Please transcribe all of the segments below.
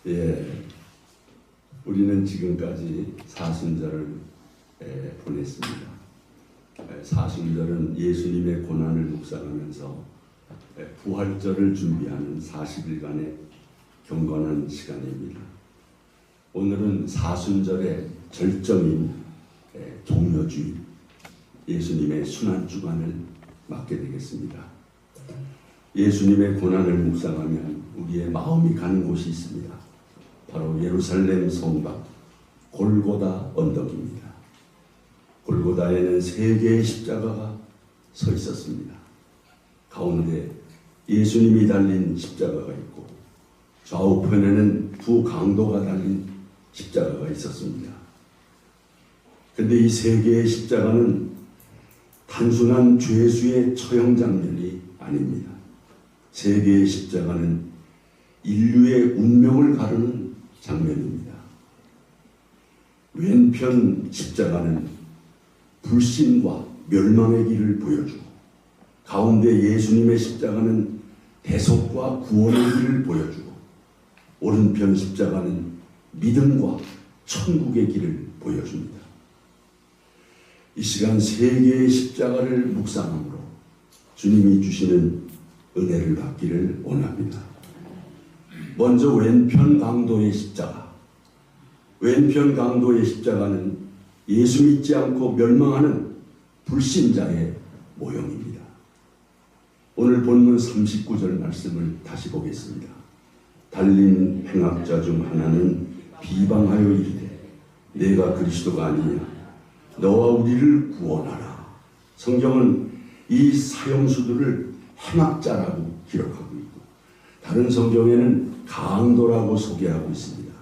예, 우리는 지금까지 사순절을 보냈습니다. 사순절은 예수님의 고난을 묵상하면서 부활절을 준비하는 40일간의 경건한 시간입니다. 오늘은 사순절의 절정인 종려주일, 예수님의 순환주간을 맞게 되겠습니다. 예수님의 고난을 묵상하면 우리의 마음이 가는 곳이 있습니다. 바로 예루살렘 성 밖 골고다 언덕입니다. 골고다에는 3개의 십자가가 서 있었습니다. 가운데 예수님이 달린 십자가가 있고 좌우편에는 두 강도가 달린 십자가가 있었습니다. 그런데 이 3개의 십자가는 단순한 죄수의 처형 장면이 아닙니다. 3개의 십자가는 인류의 운명을 가르는 장면입니다. 왼편 십자가는 불신과 멸망의 길을 보여주고, 가운데 예수님의 십자가는 대속과 구원의 길을 보여주고, 오른편 십자가는 믿음과 천국의 길을 보여줍니다. 이 시간 3개의 십자가를 묵상함으로 주님이 주시는 은혜를 받기를 원합니다. 먼저 왼편 강도의 십자가. 왼편 강도의 십자가는 예수 믿지 않고 멸망하는 불신자의 모형입니다. 오늘 본문 39절 말씀을 다시 보겠습니다. 달린 행악자 중 하나는 비방하여 이르되 내가 그리스도가 아니냐, 너와 우리를 구원하라. 성경은 이 사형수들을 행악자라고 기록하고 있고, 다른 성경에는 강도라고 소개하고 있습니다.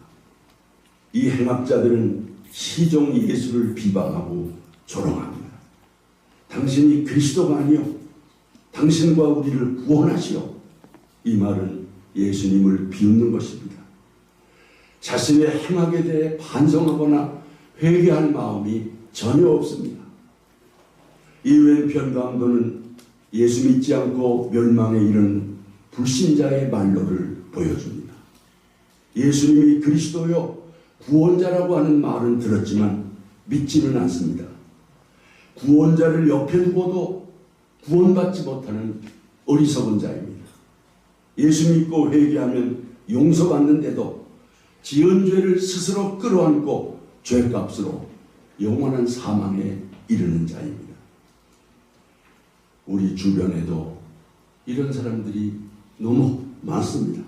이 행악자들은 시종 예수를 비방하고 조롱합니다. 당신이 그리스도가 아니요, 당신과 우리를 구원하시오. 이 말은 예수님을 비웃는 것입니다. 자신의 행악에 대해 반성하거나 회개할 마음이 전혀 없습니다. 이 왼편 강도는 예수 믿지 않고 멸망에 이르는 불신자의 말로를 보여줍니다. 예수님이 그리스도요 구원자라고 하는 말은 들었지만 믿지는 않습니다. 구원자를 옆에 두고도 구원받지 못하는 어리석은 자입니다. 예수 믿고 회개하면 용서받는데도 지은 죄를 스스로 끌어안고 죄값으로 영원한 사망에 이르는 자입니다. 우리 주변에도 이런 사람들이 너무 많습니다.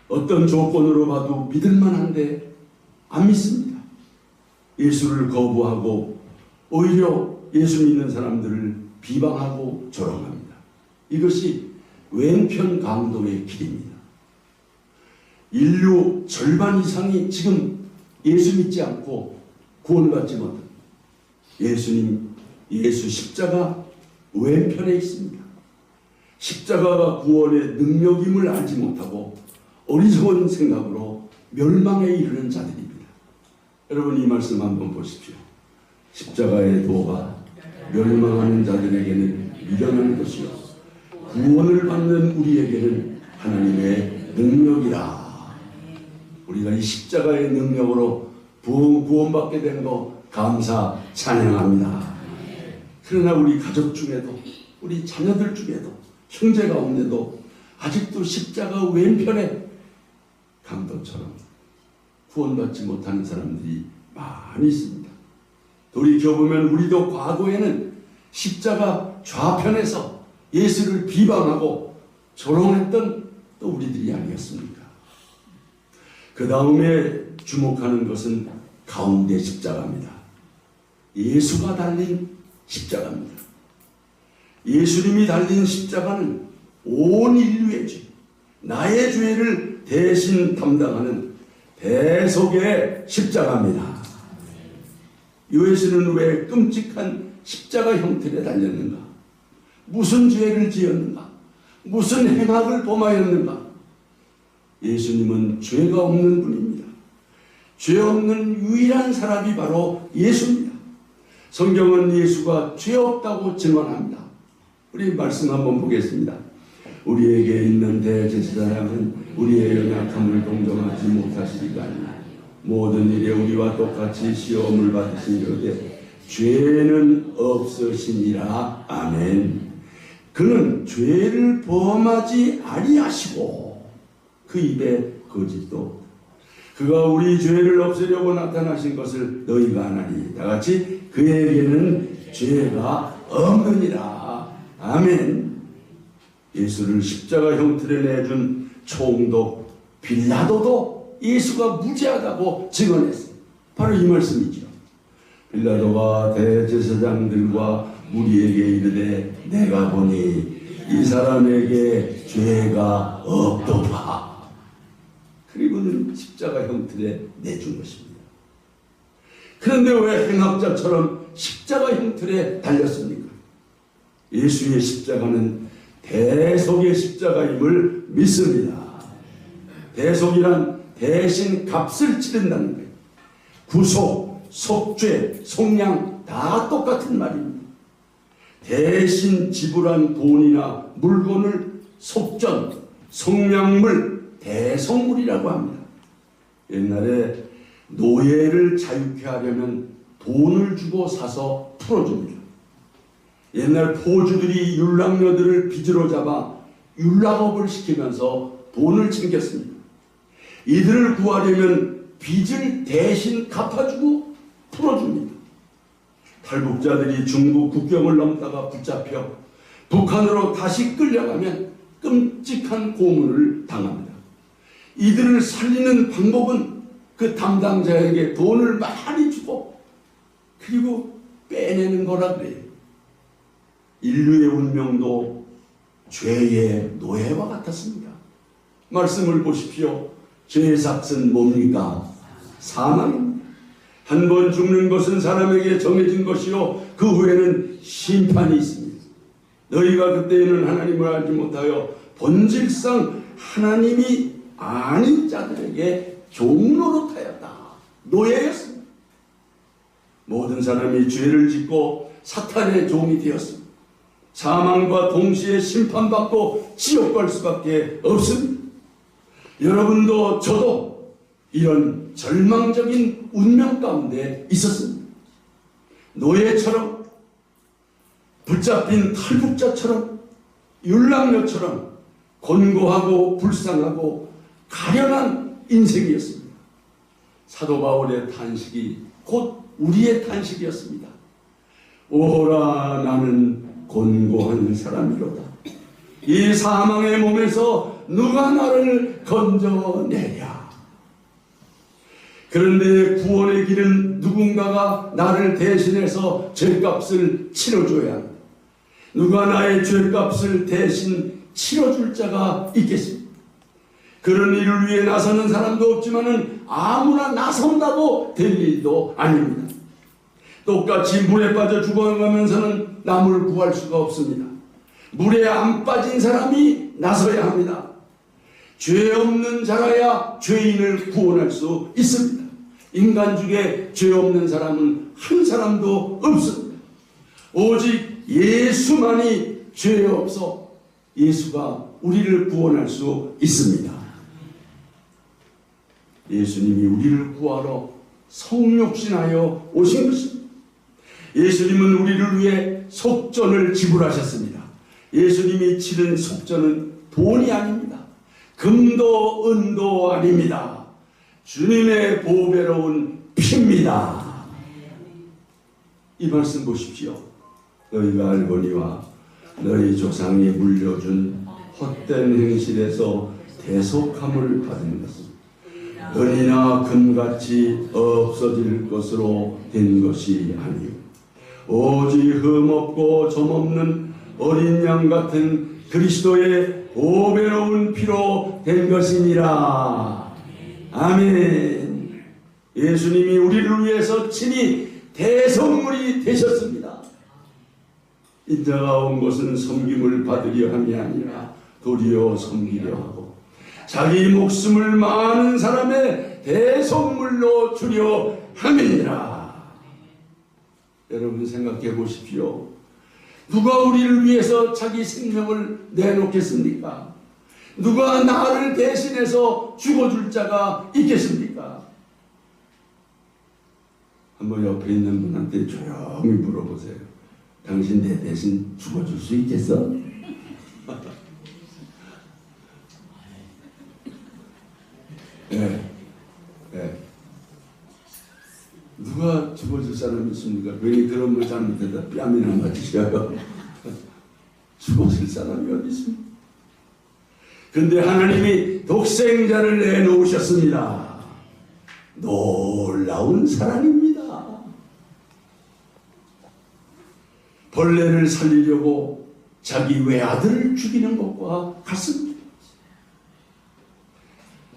어떤 조건으로 봐도 믿을만한데 안 믿습니다. 예수를 거부하고 오히려 예수 믿는 사람들을 비방하고 조롱합니다. 이것이 왼편 강도의 길입니다. 인류 절반 이상이 지금 예수 믿지 않고 구원받지 못한 예수 십자가 왼편에 있습니다. 십자가가 구원의 능력임을 알지 못하고 어리석은 생각으로 멸망에 이르는 자들입니다. 여러분, 이 말씀 한번 보십시오. 십자가의 도가 멸망하는 자들에게는 미련한 것이요 구원을 받는 우리에게는 하나님의 능력이라. 우리가 이 십자가의 능력으로 구원받게 된 거 감사 찬양합니다. 그러나 우리 가족 중에도, 우리 자녀들 중에도, 형제 가운데도 아직도 십자가 왼편에 강도처럼 구원받지 못하는 사람들이 많이 있습니다. 돌이켜보면 우리도 과거에는 십자가 좌편에서 예수를 비방하고 조롱했던 또 우리들이 아니었습니까? 그 다음에 주목하는 것은 가운데 십자가입니다. 예수가 달린 십자가입니다. 예수님이 달린 십자가는 온 인류의 죄, 나의 죄를 대신 담당하는 대속의 십자가입니다. 예수는 왜 끔찍한 십자가 형태에 달렸는가? 무슨 죄를 지었는가? 무슨 행악을 범하였는가? 예수님은 죄가 없는 분입니다. 죄 없는 유일한 사람이 바로 예수입니다. 성경은 예수가 죄 없다고 증언합니다. 우리 말씀 한번 보겠습니다. 우리에게 있는 대제사장은 우리의 연약함을 동정하지 못하시리까니 모든 일에 우리와 똑같이 시험을 받으시려되 죄는 없으시니라. 아멘. 그는 죄를 범하지 아니하시고 그 입에 거짓도 없다. 그가 우리 죄를 없애려고 나타나신 것을 너희가 아나니 다같이 그에게는 죄가 없느니라. 아멘. 예수를 십자가 형틀에 내준 총독 빌라도도 예수가 무죄하다고 증언했어요. 바로 이 말씀이죠. 빌라도가 대제사장들과 무리에게 이르되 내가 보니 이 사람에게 죄가 없도다. 그리고는 십자가 형틀에 내준 것입니다. 그런데 왜 행악자처럼 십자가 형틀에 달렸습니까? 예수의 십자가는 대속의 십자가임을 믿습니다. 대속이란 대신 값을 치른다는 거예요. 구속, 속죄, 속량 다 똑같은 말입니다. 대신 지불한 돈이나 물건을 속전, 속량물, 대속물이라고 합니다. 옛날에 노예를 자유케 하려면 돈을 주고 사서 풀어줍니다. 옛날 포주들이 율랑녀들을 빚으로 잡아 율락업을 시키면서 돈을 챙겼습니다. 이들을 구하려면 빚을 대신 갚아주고 풀어줍니다. 탈북자들이 중국 국경을 넘다가 붙잡혀 북한으로 다시 끌려가면 끔찍한 고문을 당합니다. 이들을 살리는 방법은 그 담당자에게 돈을 많이 주고 그리고 빼내는 거라 그래요. 인류의 운명도 죄의 노예와 같았습니다. 말씀을 보십시오. 죄의 삭은 뭡니까? 사망입니다. 한 번 죽는 것은 사람에게 정해진 것이요 그 후에는 심판이 있습니다. 너희가 그때에는 하나님을 알지 못하여 본질상 하나님이 아닌 자들에게 종노릇하였다. 노예였습니다. 모든 사람이 죄를 짓고 사탄의 종이 되었습니다. 사망과 동시에 심판받고 지옥 갈 수밖에 없습니다. 여러분도 저도 이런 절망적인 운명 가운데 있었습니다. 노예처럼, 붙잡힌 탈북자처럼, 율랑녀처럼 곤고하고 불쌍하고 가련한 인생이었습니다. 사도 바울의 탄식이 곧 우리의 탄식이었습니다. 오호라 나는 곤고한 사람이로다. 이 사망의 몸에서 누가 나를 건져내랴. 그런데 구원의 길은 누군가가 나를 대신해서 죄값을 치러줘야 합니다. 누가 나의 죄값을 대신 치러줄 자가 있겠습니까? 그런 일을 위해 나서는 사람도 없지만은 아무나 나선다고 될 일도 아닙니다. 똑같이 물에 빠져 죽어가면서는 남을 구할 수가 없습니다. 물에 안 빠진 사람이 나서야 합니다. 죄 없는 자라야 죄인을 구원할 수 있습니다. 인간 중에 죄 없는 사람은 한 사람도 없습니다. 오직 예수만이 죄 없어 예수가 우리를 구원할 수 있습니다. 예수님이 우리를 구하러 성육신하여 오신 것입니다. 예수님은 우리를 위해 속전을 지불하셨습니다. 예수님이 치른 속전은 돈이 아닙니다. 금도 은도 아닙니다. 주님의 보배로운 피입니다. 이 말씀 보십시오. 너희가 알거니와 너희 조상이 물려준 헛된 행실에서 대속함을 받은 것은 은이나 금같이 없어질 것으로 된 것이 아니요 오직 흠없고 점없는 어린 양 같은 그리스도의 보배로운 피로 된 것이니라. 아멘. 예수님이 우리를 위해서 친히 대속물이 되셨습니다. 인자가 온 것은 섬김을 받으려 함이 아니라 도리어 섬기려 하고 자기 목숨을 많은 사람의 대속물로 주려 함이니라. 여러분 생각해 보십시오. 누가 우리를 위해서 자기 생명을 내놓겠습니까? 누가 나를 대신해서 죽어줄 자가 있겠습니까? 한번 옆에 있는 분한테 조용히 물어보세요. 당신 내 대신 죽어줄 수 있겠어? 네. 네. 누가 죽어줄 사람이 있습니까? 괜히 그런 걸 잘못해서 뺨이나 맞으셔요. 죽어줄 사람이 어디 있습니까? 근데 하나님이 독생자를 내놓으셨습니다. 놀라운 사랑입니다. 벌레를 살리려고 자기 외아들을 죽이는 것과 같습니다.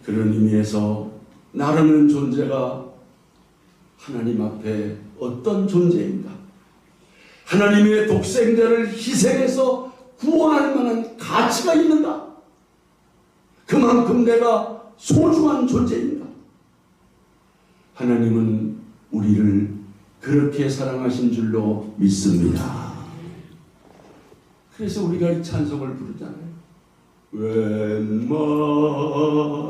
그런 의미에서 나라는 존재가 하나님 앞에 어떤 존재인가? 하나님의 독생자를 희생해서 구원할 만한 가치가 있는가? 그만큼 내가 소중한 존재인가? 하나님은 우리를 그렇게 사랑하신 줄로 믿습니다. 그래서 우리가 이 찬송을 부르잖아요. 웬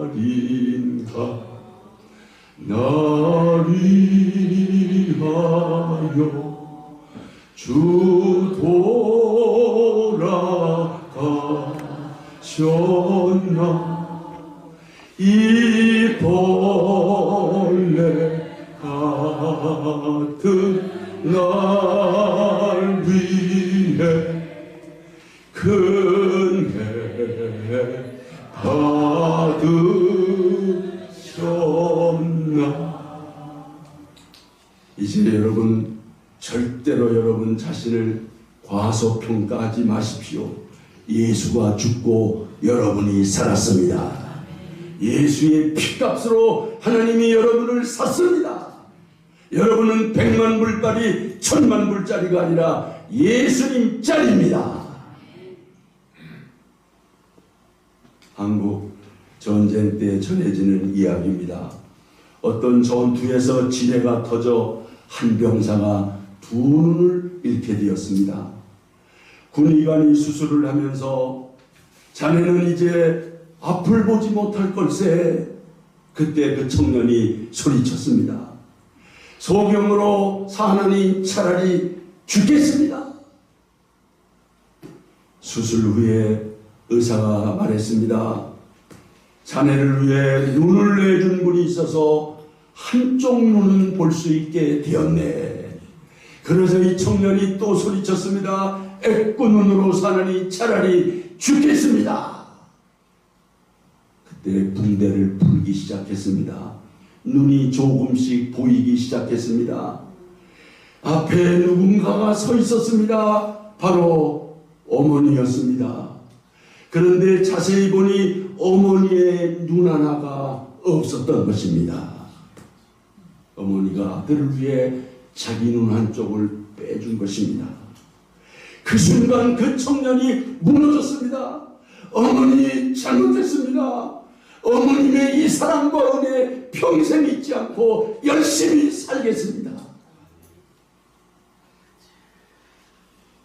말인가 나를 위하여 주 돌아가셨나 이 벌레 같은 날 위해 큰애 받으셨나. 이제 여러분 절대로 여러분 자신을 과소평가하지 마십시오. 예수가 죽고 여러분이 살았습니다. 예수의 피값으로 하나님이 여러분을 샀습니다. 여러분은 100만 불짜리 1000만 불짜리가 아니라 예수님 짜리입니다. 한국 전쟁 때 전해지는 이야기입니다. 어떤 전투에서 지뢰가 터져 한 병사가 두 눈을 잃게 되었습니다. 군의관이 수술을 하면서 자네는 이제 앞을 보지 못할 걸세. 그때 그 청년이 소리쳤습니다. 소경으로 사나니 차라리 죽겠습니다. 수술 후에 의사가 말했습니다. 자네를 위해 눈을 내준 분이 있어서 한쪽 눈은 볼 수 있게 되었네. 그래서 이 청년이 또 소리쳤습니다. 애꾸 눈으로 사나니 차라리 죽겠습니다. 그때 붕대를 풀기 시작했습니다. 눈이 조금씩 보이기 시작했습니다. 앞에 누군가가 서 있었습니다. 바로 어머니였습니다. 그런데 자세히 보니 어머니의 눈 하나가 없었던 것입니다. 어머니가 아들을 위해 자기 눈 한쪽을 빼준 것입니다. 그 순간 그 청년이 무너졌습니다. 어머니 잘못했습니다. 어머님의 이 사랑과 은혜 평생 잊지 않고 열심히 살겠습니다.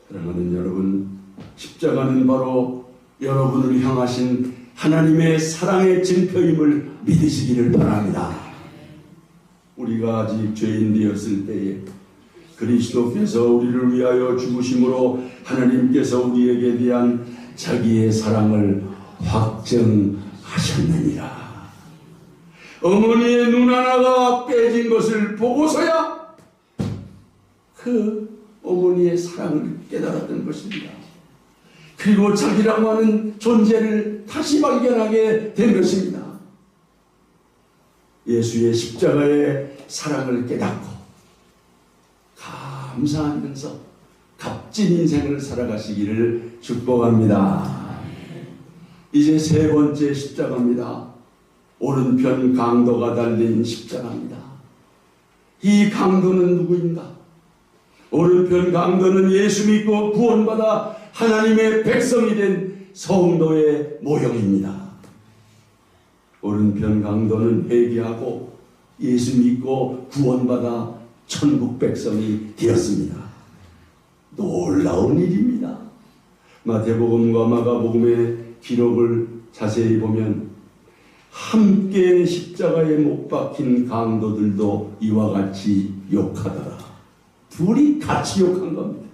사랑하는 여러분, 십자가는 바로 여러분을 향하신 하나님의 사랑의 증표임을 믿으시기를 바랍니다. 우리가 아직 죄인 되었을 때에 그리스도께서 우리를 위하여 죽으심으로 하나님께서 우리에게 대한 자기의 사랑을 확증하셨느니라. 어머니의 눈 하나가 빼진 것을 보고서야 그 어머니의 사랑을 깨달았던 것입니다. 그리고 자기라고 하는 존재를 다시 발견하게 된 것입니다. 예수의 십자가의 사랑을 깨닫고 감사하면서 값진 인생을 살아가시기를 축복합니다. 이제 세 번째 십자가입니다. 오른편 강도가 달린 십자가입니다. 이 강도는 누구인가? 오른편 강도는 예수 믿고 구원받아 하나님의 백성이 된 성도의 모형입니다. 오른편 강도는 회개하고 예수 믿고 구원받아 천국 백성이 되었습니다. 놀라운 일입니다. 마태복음과 마가복음의 기록을 자세히 보면 함께 십자가에 못 박힌 강도들도 이와 같이 욕하더라. 둘이 같이 욕한 겁니다.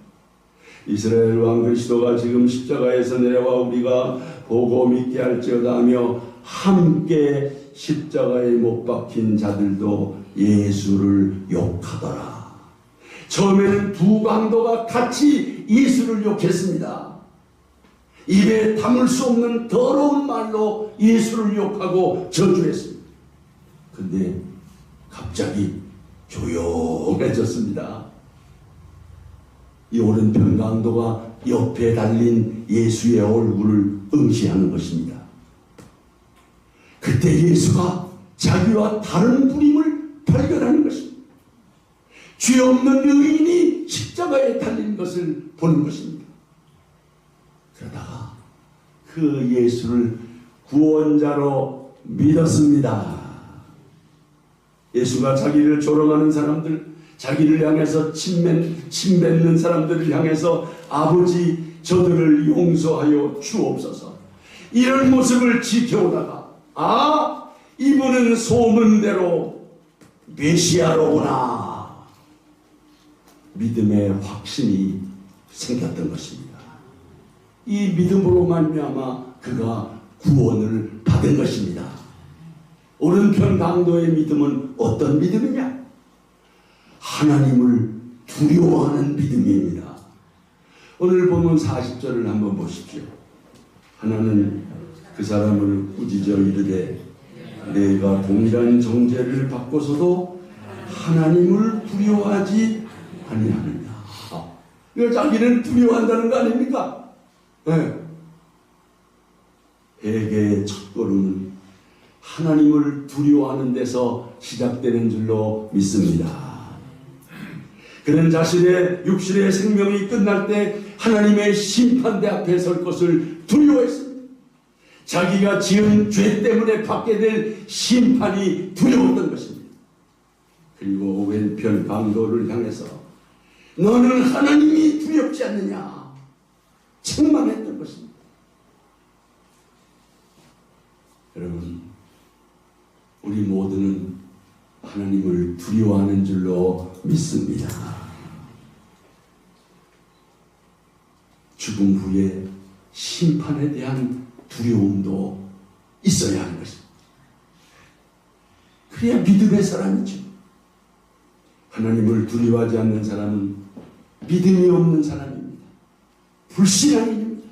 이스라엘 왕 그리스도가 지금 십자가에서 내려와 우리가 보고 믿게 할지어다 하며 함께 십자가에 못 박힌 자들도 예수를 욕하더라. 처음에는 두 강도가 같이 예수를 욕했습니다. 입에 담을 수 없는 더러운 말로 예수를 욕하고 저주했습니다. 근데 갑자기 조용해졌습니다. 이 오른편 강도가 옆에 달린 예수의 얼굴을 응시하는 것입니다. 그때 예수가 자기와 다른 분임을 발견하는 것입니다. 죄 없는 의인이 십자가에 달린 것을 보는 것입니다. 그러다가 그 예수를 구원자로 믿었습니다. 예수가 자기를 조롱하는 사람들, 자기를 향해서 침뱉는 사람들을 향해서 아버지 저들을 용서하여 주옵소서, 이런 모습을 지켜오다가 이분은 소문대로 메시아로구나, 믿음의 확신이 생겼던 것입니다. 이 믿음으로 말미암아 그가 구원을 받은 것입니다. 오른편 강도의 믿음은 어떤 믿음이냐? 하나님을 두려워하는 믿음입니다. 오늘 보면 40절을 한번 보십시오. 하나는 그 사람을 꾸짖어 이르되 내가 동일한 정죄를 받고서도 하나님을 두려워하지 아니하느냐. 이거 자기는 두려워한다는 거 아닙니까? 네. 회개의 첫걸음은 하나님을 두려워하는 데서 시작되는 줄로 믿습니다. 그는 자신의 육신의 생명이 끝날 때 하나님의 심판대 앞에 설 것을 두려워했습니다. 자기가 지은 죄 때문에 받게 될 심판이 두려웠던 것입니다. 그리고 왼편 강도를 향해서 너는 하나님이 두렵지 않느냐 책망했던 것입니다. 여러분, 우리 모두는 하나님을 두려워하는 줄로 믿습니다. 죽음 후에 심판에 대한 두려움도 있어야 하는 것입니다. 그래야 믿음의 사람이죠. 하나님을 두려워하지 않는 사람은 믿음이 없는 사람입니다. 불신한 일입니다.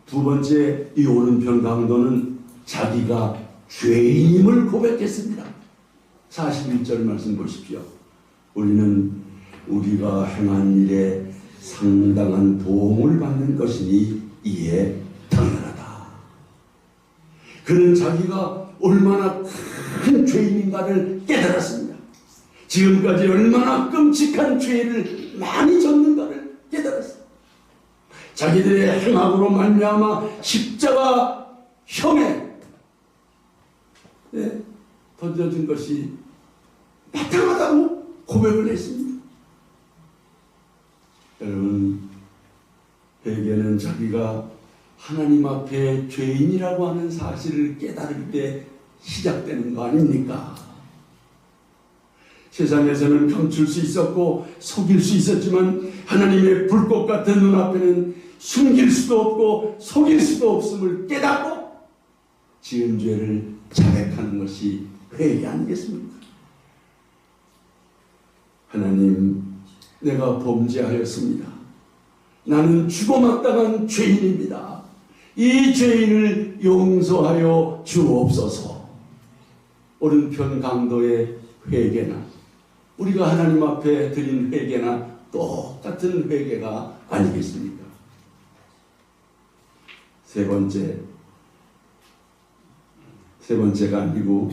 두 번째, 이 오른편 강도는 자기가 죄인임을 고백했습니다. 41절 말씀 보십시오. 우리는 우리가 행한 일에 상당한 도움을 받는 것이니 이에 당연하다. 그는 자기가 얼마나 큰 죄인인가를 깨달았습니다. 지금까지 얼마나 끔찍한 죄를 많이 졌는가를 깨달았습니다. 자기들의 행악으로 말미암아 십자가형에 던져진 것이 마땅하다고 고백을 했습니다. 여러분, 회개는 자기가 하나님 앞에 죄인이라고 하는 사실을 깨달을 때 시작되는 거 아닙니까? 세상에서는 감출 수 있었고 속일 수 있었지만 하나님의 불꽃 같은 눈앞에는 숨길 수도 없고 속일 수도 없음을 깨닫고 지은 죄를 자백하는 것이 회개 아니겠습니까? 하나님, 내가 범죄하였습니다. 나는 죽어마땅한 죄인입니다. 이 죄인을 용서하여 주옵소서. 오른편 강도의 회개나 우리가 하나님 앞에 드린 회개나 똑같은 회개가 아니겠습니까? 세 번째가 아니고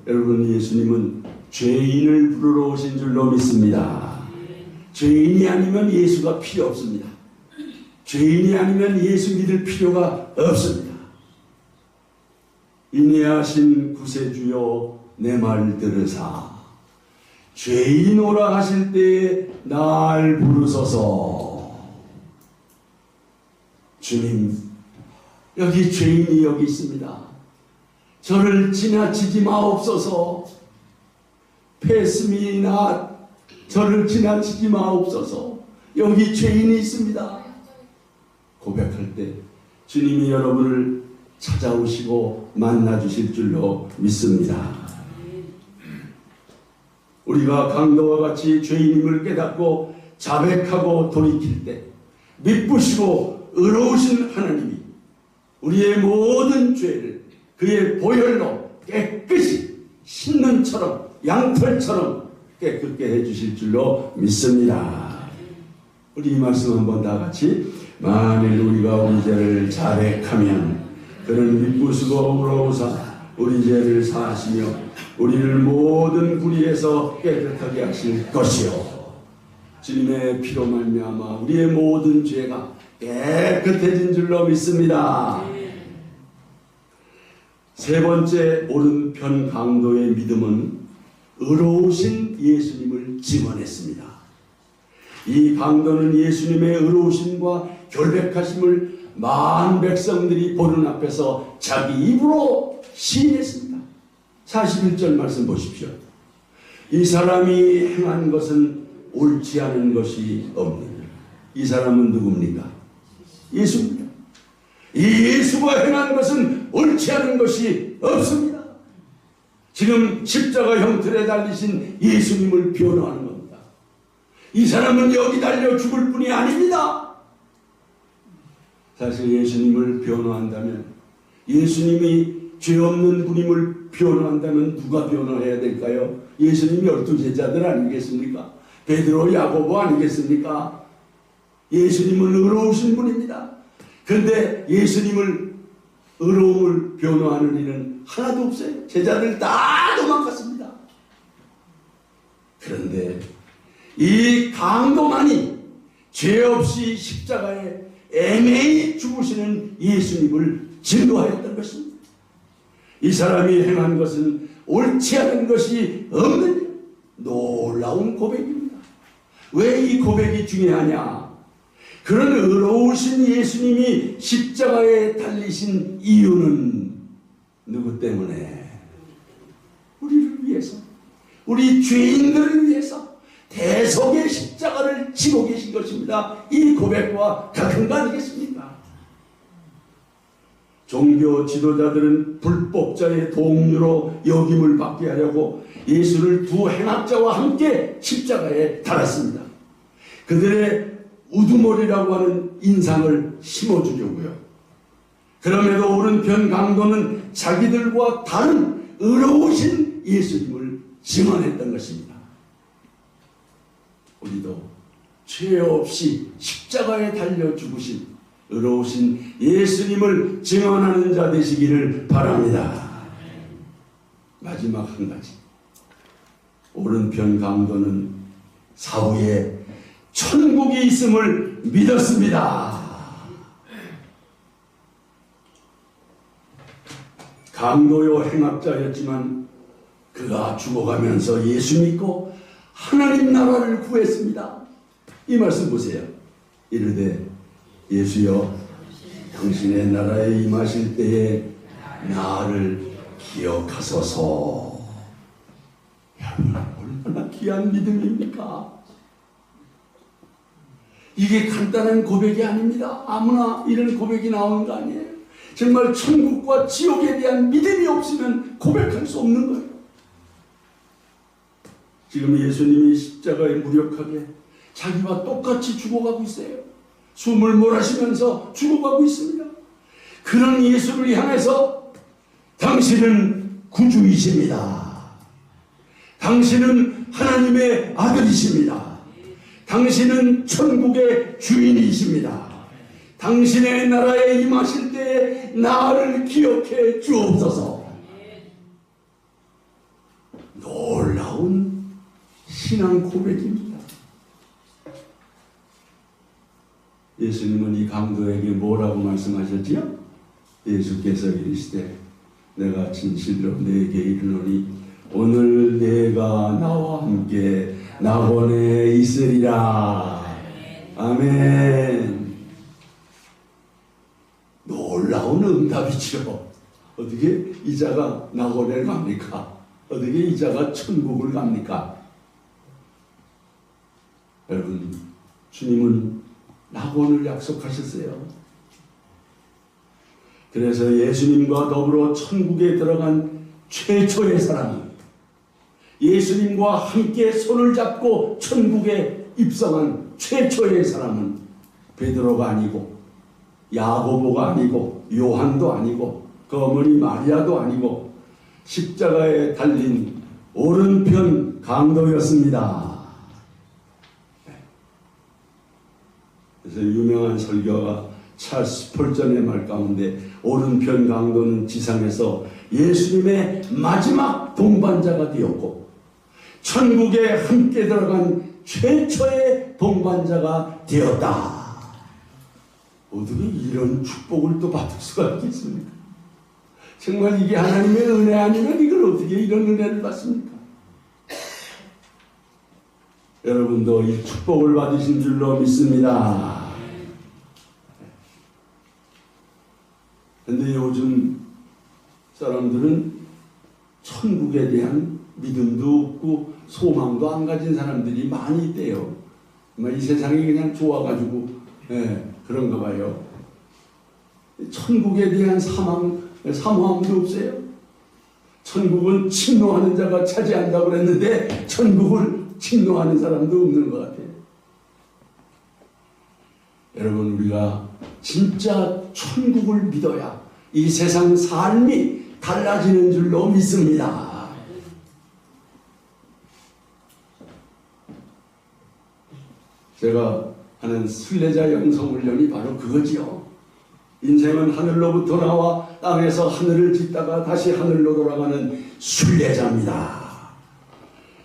여러분, 예수님은 죄인을 부르러 오신 줄로 믿습니다. 죄인이 아니면 예수가 필요 없습니다. 죄인이 아니면 예수 믿을 필요가 없습니다. 인내하신 구세주여 내 말 들으사 죄인오라 하실 때에 날 부르소서. 주님, 여기 죄인이 여기 있습니다. 저를 지나치지 마옵소서. 패스미나 저를 지나치지 마옵소서. 여기 죄인이 있습니다. 고백할 때 주님이 여러분을 찾아오시고 만나주실 줄로 믿습니다. 우리가 강도와 같이 죄인임을 깨닫고 자백하고 돌이킬 때 미쁘시고 의로우신 하나님이 우리의 모든 죄를 그의 보혈로 깨끗이 신는처럼 양털처럼 깨끗게 해주실 줄로 믿습니다. 우리 이 말씀 한번 다 같이. 만일 우리가 우리 죄를 자백하면 그는 미쁘시고 의로우사 우리 죄를 사하시며 우리를 모든 불의에서 깨끗하게 하실 것이요. 주님의 피로 말미암아 우리의 모든 죄가 깨끗해진 줄로 믿습니다. 세 번째 오른편 강도의 믿음은 의로우신 예수님을 증언했습니다. 이 강도는 예수님의 의로우심과 결백하심을 만 백성들이 보는 앞에서 자기 입으로 시인했습니다. 41절 말씀 보십시오. 이 사람이 행한 것은 옳지 않은 것이 없느냐. 이 사람은 누굽니까? 예수입니다. 이 예수가 행한 것은 옳지 않은 것이 없습니다. 지금 십자가 형틀에 달리신 예수님을 변호하는 겁니다. 이 사람은 여기 달려 죽을 뿐이 아닙니다. 사실 예수님을 변호한다면, 예수님이 죄 없는 분임을 변호한다면 누가 변호해야 될까요? 예수님이 12제자들 아니겠습니까? 베드로, 야고보 아니겠습니까? 예수님은 의로우신 분입니다. 그런데 예수님을 의로움을 변호하는 이는 하나도 없어요. 제자들 다 도망갔습니다. 그런데 이 강도만이 죄 없이 십자가에 애매히 죽으시는 예수님을 증거하였던 것입니다. 이 사람이 행한 것은 옳지 않은 것이 없는 놀라운 고백입니다. 왜 이 고백이 중요하냐? 그런 의로우신 예수님이 십자가에 달리신 이유는 누구 때문에? 우리를 위해서, 우리 죄인들을 위해서 대속의 십자가를 지고 계신 것입니다. 이 고백과 같은 거 아니겠습니까? 종교 지도자들은 불법자의 동료로 여김을 받게 하려고 예수를 두 행악자와 함께 십자가에 달았습니다. 그들의 우두머리라고 하는 인상을 심어주려고요. 그럼에도 오른편 강도는 자기들과 다른 의로우신 예수님을 증언했던 것입니다. 우리도 죄 없이 십자가에 달려 죽으신 의로우신 예수님을 증언하는 자 되시기를 바랍니다. 마지막 한 가지. 오른편 강도는 사후에 천국이 있음을 믿었습니다. 강도요 행악자였지만 그가 죽어가면서 예수 믿고 하나님 나라를 구했습니다. 이 말씀 보세요. 이르되 예수여 당신의 나라에 임하실 때에 나를 기억하소서. 여러분 얼마나 귀한 믿음입니까? 이게 간단한 고백이 아닙니다. 아무나 이런 고백이 나오는 거 아니에요. 정말 천국과 지옥에 대한 믿음이 없으면 고백할 수 없는 거예요. 지금 예수님이 십자가에 무력하게 자기와 똑같이 죽어가고 있어요. 숨을 몰아쉬면서 죽어가고 있습니다. 그런 예수를 향해서 당신은 구주이십니다. 당신은 하나님의 아들이십니다. 당신은 천국의 주인이십니다. 당신의 나라에 임하실 때에 나를 기억해 주옵소서. 놀라운 신앙 고백입니다. 예수님은 이 강도에게 뭐라고 말씀하셨지요? 예수께서 이르시되 내가 진실로 너에게 이르노니 오늘 내가 나와 함께 낙원에 있으리라. 아멘. 놀라운 응답이죠. 어떻게 이자가 낙원에 갑니까? 어떻게 이자가 천국을 갑니까? 여러분, 주님은 낙원을 약속하셨어요. 그래서 예수님과 더불어 천국에 들어간 최초의 사람은, 예수님과 함께 손을 잡고 천국에 입성한 최초의 사람은 베드로가 아니고 야고보가 아니고 요한도 아니고 그 어머니 마리아도 아니고 십자가에 달린 오른편 강도였습니다. 그래서 유명한 설교가 찰스 스펄전의 말 가운데 오른편 강도는 지상에서 예수님의 마지막 동반자가 되었고 천국에 함께 들어간 최초의 동반자가 되었다. 어떻게 이런 축복을 또 받을 수가 있겠습니까? 정말 이게 하나님의 은혜 아니면 이걸 어떻게 이런 은혜를 받습니까? 여러분도 이 축복을 받으신 줄로 믿습니다. 그런데 요즘 사람들은 천국에 대한 믿음도 없고 소망도 안 가진 사람들이 많이 있대요. 이 세상이 그냥 좋아가지고 그런가 봐요. 천국에 대한 사모함도 없어요. 천국은 침노하는 자가 차지한다고 그랬는데 천국을 침노하는 사람도 없는 것 같아요. 여러분, 우리가 진짜 천국을 믿어야 이 세상 삶이 달라지는 줄로 믿습니다. 제가 하는 순례자 영성훈련이 바로 그거지요. 인생은 하늘로부터 나와 땅에서 하늘을 짓다가 다시 하늘로 돌아가는 순례자입니다.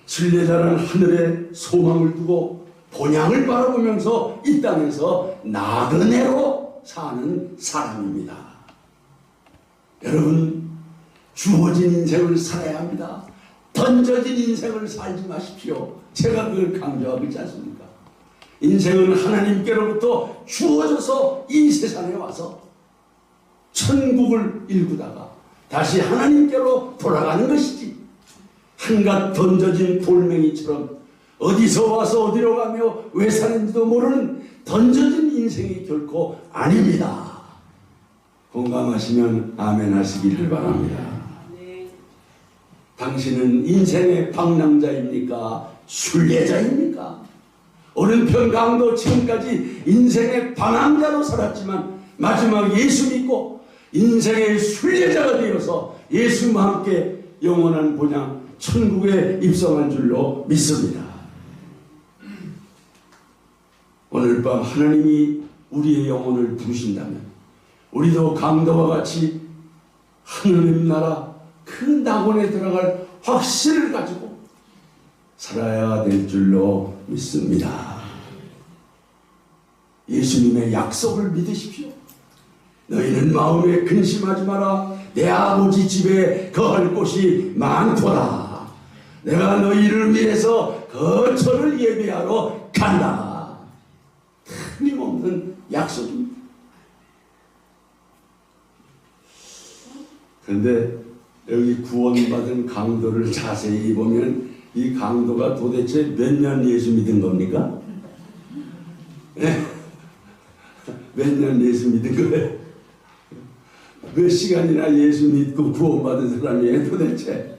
순례자는 하늘에 소망을 두고 본향을 바라보면서 이 땅에서 나그네로 사는 사람입니다. 여러분, 주어진 인생을 살아야 합니다. 던져진 인생을 살지 마십시오. 제가 그걸 강조하고 있지 않습니까? 인생은 하나님께로부터 주어져서 이 세상에 와서 천국을 일구다가 다시 하나님께로 돌아가는 것이지, 한갓 던져진 돌멩이처럼 어디서 와서 어디로 가며 왜 사는지도 모르는 던져진 인생이 결코 아닙니다. 공감하시면 아멘 하시기를 바랍니다. 당신은 인생의 방랑자입니까? 순례자입니까? 오른편 강도 지금까지 인생의 방황자로 살았지만 마지막 예수 믿고 인생의 순례자가 되어서 예수와 함께 영원한 본향 천국에 입성한 줄로 믿습니다. 오늘 밤 하나님이 우리의 영혼을 부르신다면 우리도 강도와 같이 하느님 나라 그 낙원에 들어갈 확신을 가지고 살아야 될 줄로 믿습니다. 예수님의 약속을 믿으십시오. 너희는 마음에 근심하지 마라. 내 아버지 집에 거할 곳이 많도다. 내가 너희를 위해서 거처를 예비하러 간다. 틀림없는 약속입니다. 그런데 여기 구원받은 강도를 자세히 보면 이 강도가 도대체 몇 년 예수 믿은 겁니까? 네? 몇 년 예수 믿은 거예요? 몇 시간이나 예수 믿고 구원받은 사람이에요 도대체?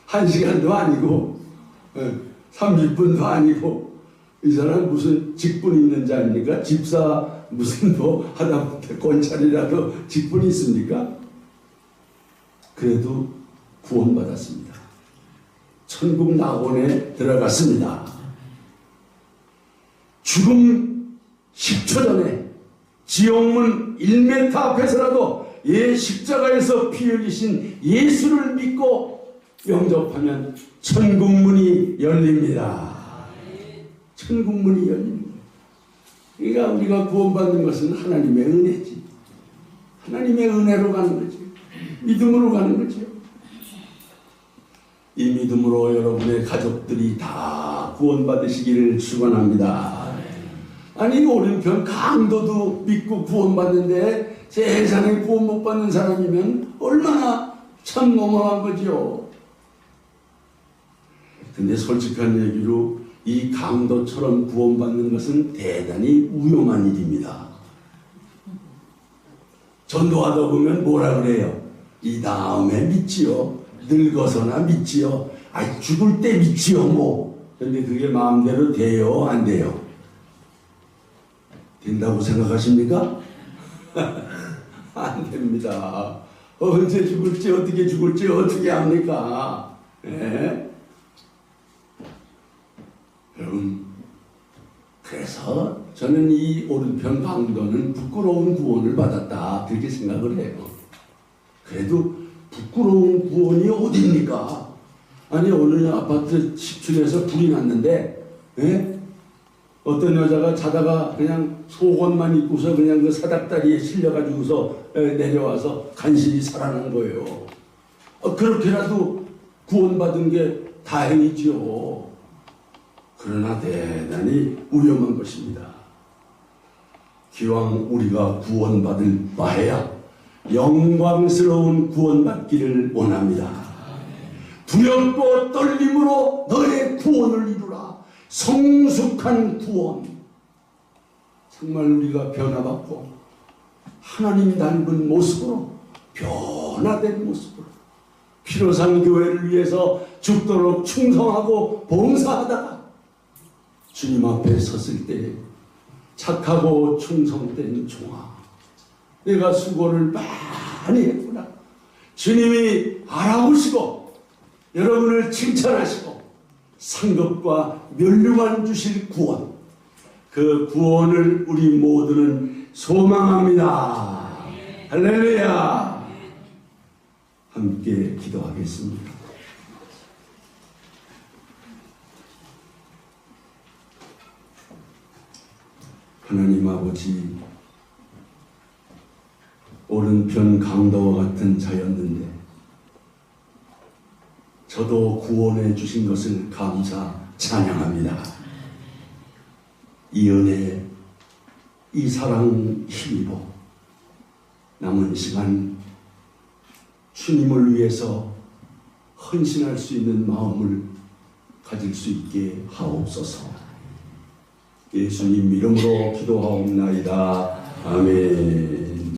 1시간도 아니고 30분도 아니고 이 사람 무슨 직분 있는 자입니까? 집사 무슨 뭐 하다못해 권찰이라도 직분이 있습니까? 그래도 구원받았습니다. 천국 낙원에 들어갔습니다. 죽음 10초 전에 지옥문 1m 앞에서라도 십자가에서 피 흘리신 예수를 믿고 영접하면 천국문이 열립니다. 천국문이 열립니다. 그러니까 우리가 구원받는 것은 하나님의 은혜지. 하나님의 은혜로 가는 거지. 믿음으로 가는 거지요. 이 믿음으로 여러분의 가족들이 다 구원받으시기를 축원합니다. 아니 오른편 강도도 믿고 구원받는데 세상에 구원 못 받는 사람이면 얼마나 참 너무한 거죠. 근데 솔직한 얘기로 이 강도처럼 구원받는 것은 대단히 위험한 일입니다. 전도하다 보면 뭐라 그래요? 이 다음에 믿지요. 늙어서나 믿지요. 아 죽을 때 믿지요 뭐. 근데 그게 마음대로 돼요 안 돼요? 된다고 생각하십니까? 안 됩니다. 언제 죽을지 어떻게 합니까? 네? 여러분, 그래서 저는 이 오른편 강도는 부끄러운 구원을 받았다 그렇게 생각을 해요. 그래도 부끄러운 구원이 어딥니까? 아니 어느 아파트 10층에서 불이 났는데 어떤 여자가 자다가 그냥 속옷만 입고서 그냥 그 사닥다리에 실려가지고서 내려와서 간신히 살아난 거예요. 그렇게라도 구원받은 게 다행이지요. 그러나 대단히 위험한 것입니다. 기왕 우리가 구원받을 바에야 영광스러운 구원받기를 원합니다. 두렵고 떨림으로 너의 구원을 이루라. 성숙한 구원. 정말 우리가 변화받고 하나님 닮은 모습으로 변화된 모습으로 피로상 교회를 위해서 죽도록 충성하고 봉사하다가 주님 앞에 섰을 때 착하고 충성된 종아, 내가 수고를 많이 했구나. 주님이 알아보시고 여러분을 칭찬하시고 상급과 면류관 주실 구원, 그 구원을 우리 모두는 소망합니다. 할렐루야. 함께 기도하겠습니다. 하나님 아버지, 오른편 강도와 같은 자였는데 저도 구원해 주신 것을 감사 찬양합니다. 이 은혜, 이 사랑 힘입어 남은 시간 주님을 위해서 헌신할 수 있는 마음을 가질 수 있게 하옵소서. 예수님 이름으로 기도하옵나이다. 아멘.